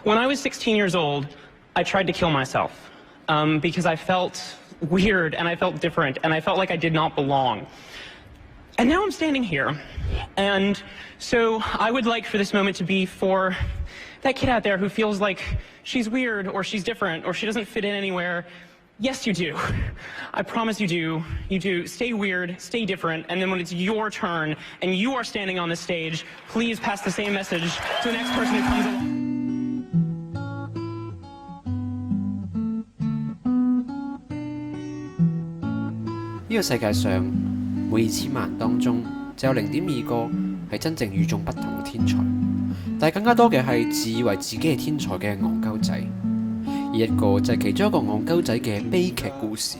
When I was 16 years old, I tried to kill myself because I felt weird and I felt different and I felt like I did not belong. And now I'm standing here. And so I would like for this moment to be for that kid out there who feels like she's weird or she's different or she doesn't fit in anywhere. Yes, you do. I promise you do. You do. Stay weird, stay different, and then when it's your turn and you are standing on the stage, please pass the same message to the next person who comes along. 呢個世界上每2000萬人當中，就有0.2個係真正與眾不同嘅天才，但係更加多嘅係自以為自己係天才嘅戇鳩仔。而一個就係其中一個戇鳩仔嘅悲劇故事。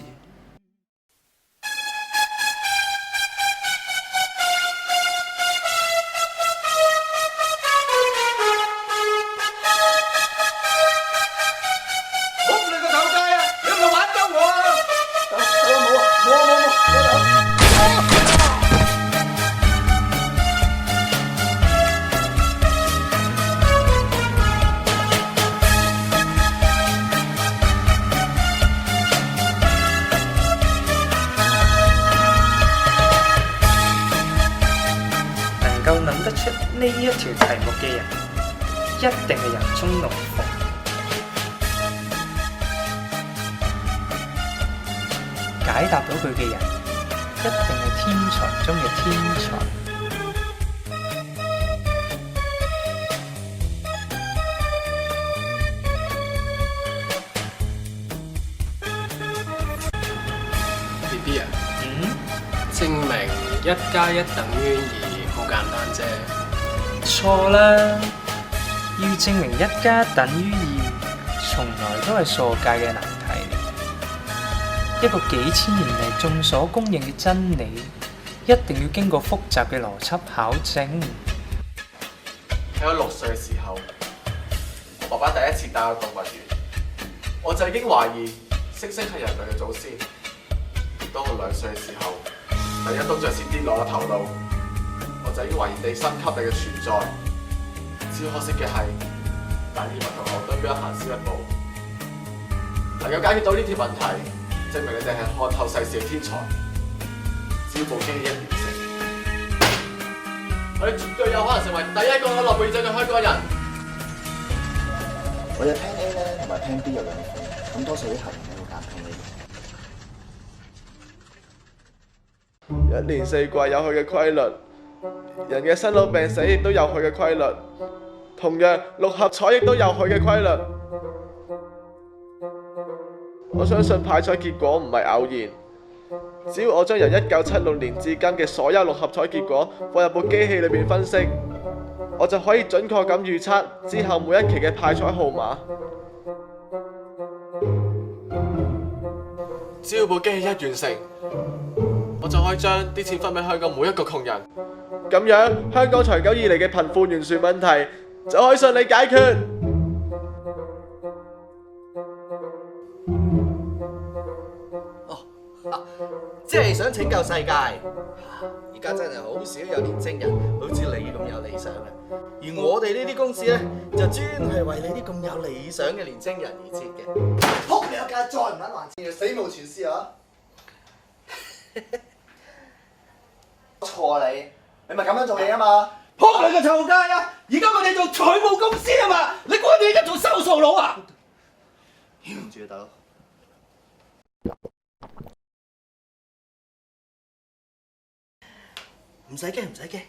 能夠諗得出呢一條題目嘅人，一定係人中龍鳳。解答到佢嘅人，一定係天才中嘅天才。BB 啊，證明1+1等於2。好簡單啫。錯啦！要證明1+1等於2，從來都係數學界嘅難題。一個幾千年嚟眾所公認嘅真理，一定要經過複雜嘅邏輯考證。喺我6歲嘅時候，我爸爸第一次帶我動物園，我就已經懷疑猩猩係人類嘅祖先。當我2歲嘅時候，第一篤象先跌落我頭度。我就已經懷疑地心吸力嘅存在，只可惜嘅係，大天文同牛頓比我行先一步。能夠解決到呢條問題，證明你哋係看透世事嘅天才。只要部機一完成，我哋絕對有可能成為第一個攞諾貝爾獎嘅香港人。我有 Plan A 咧，同埋 Plan B 有兩款，咁多數啲客人咧會揀 Plan A。一年四季有佢嘅規律。人嘅生老病死亦都有佢嘅規律，同樣六合彩亦都有佢嘅規律。我相信派彩結果唔係偶然，只要我將由1976年至今嘅所有六合彩結果放入部機器裏面分析，我就可以準確咁預測之後每一期嘅派彩號碼。只要部機器一完成，我就可以將啲錢分俾香港每一個窮人。咁樣，香港長久以嚟嘅貧富懸殊問題就可以順利解決。即係想拯救世界。而家真係好少有年青人好似你咁有理想嘅，而我哋呢啲公司咧就專係為你啲咁有理想嘅年青人而設嘅。撲你個街，再唔撚還錢，死無全屍啊！錯你。你咪咁樣做嘢啊嘛！撲你個臭街啊！而家我哋做財務公司啊嘛！你估我哋而家做收數佬啊？對唔住啊，大佬。唔使驚，唔使驚。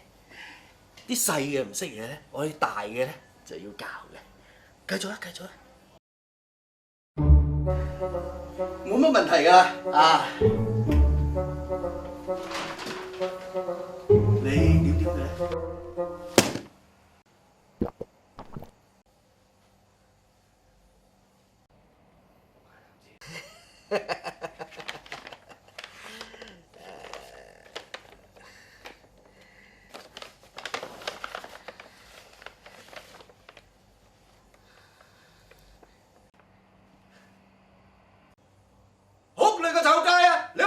啲細嘅唔識嘢咧，我哋大嘅咧就要教嘅。繼續啦，繼續啦。冇乜問題㗎啊！你點嘅咧？撲你個臭街啊！你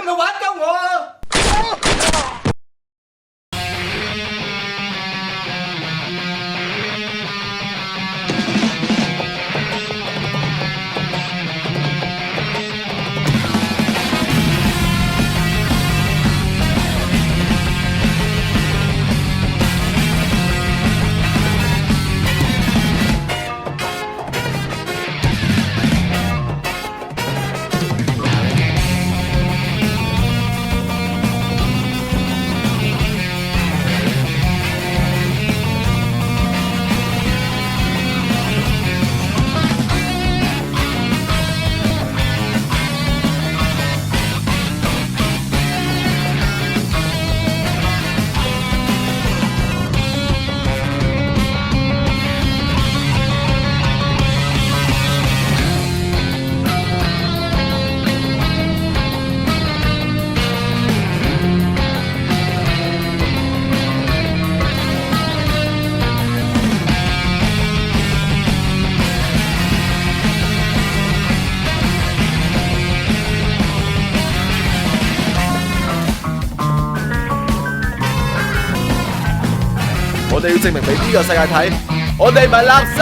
哋要證明俾呢個世界睇，我哋唔係垃圾。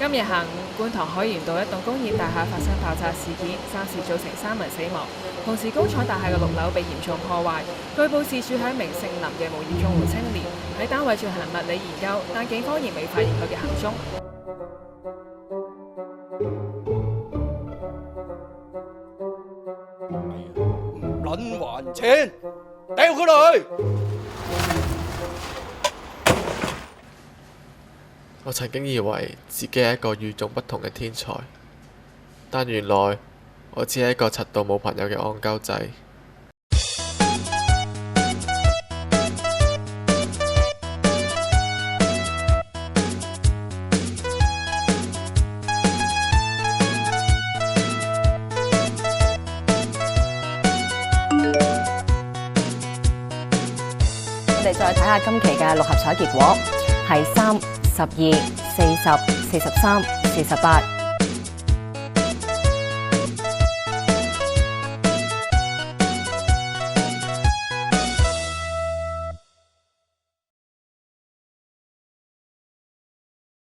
今日下午，觀塘海鹽道一棟工業大廈發生爆炸事件，暫時造成3人死亡。同時，工廠大廈嘅6樓被嚴重破壞。據報事主係一名姓林嘅無業綜援青年，喺單位進行物理研究，但警方仍未發現佢嘅行蹤。唔撚還錢，掉佢落去！我曾經以為自己係一個與眾不同嘅天才，但原來我只係一個柒到冇朋友嘅戇鳩仔。我哋再睇下今期嘅6合彩結果，係3、12、40、43、48。